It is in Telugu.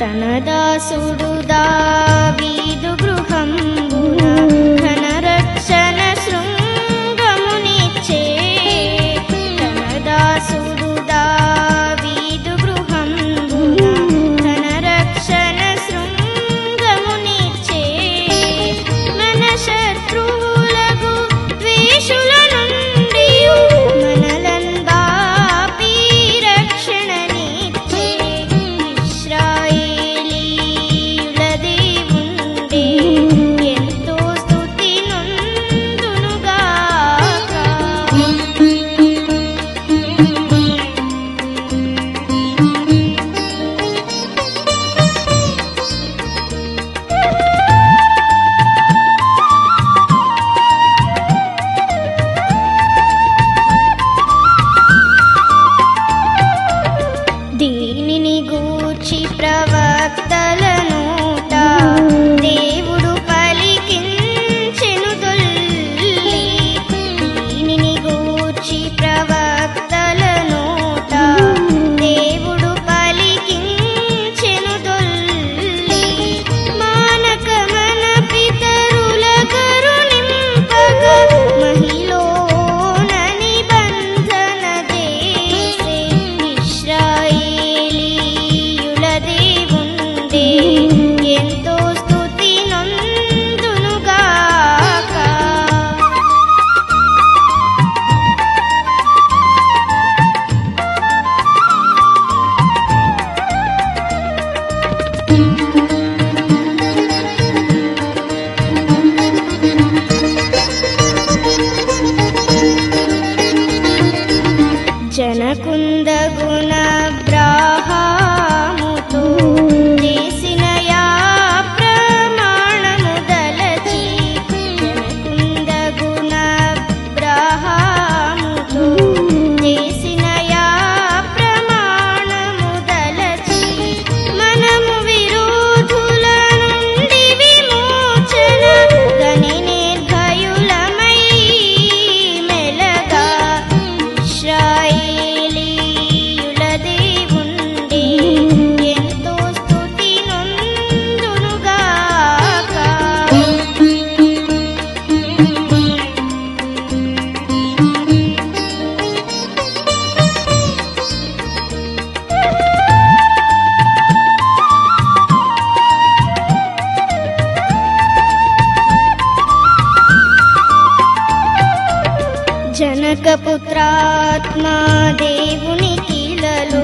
రణదాసుడు దావీదు గృహంబున ఘనరక్షణ శృంగమునిచ్చే. రణదాసుడు దావీదు గృహంబున ఘనరక్షణ శృంగమునిచ్చే. మన శత్రువులకు ద్వేషుల నుండి మనలందాపి రక్షణనిచ్చే. ఇశ్రాయేలీయుల దేవుండే ఎంతో స్తుతి నొందునుగాక. దీనిని గూర్చి ప్రవక్తల నోట దేవుడు పలికించెను దొల్లి. దీనిని గూర్చి ప్రవక్తల నోట దేవుడు పలికించెను దొల్లి. మానక మన పితరుల కరుణింపగ మహిలోన నిబంధన చేసే. ఇశ్రాయేలీయుల దేవుండే ఎంతో స్తుతి నొందునుగాక. జనకుందగున అబ్రాహాముతో చేసిన యా ప్రమాణము దలచి. జనకుందగున అబ్రాహాముతో చేసిన యా ప్రమాణము దలచి. మనము విరోధుల నుండి విమోచన గని నిర్భయులమై మెలగా. ఇశ్రాయేలీయుల దేవుండే ఎంతో స్తుతి నొందునుగాక. జనకపుత్రాత్మా దేవుని కీలలో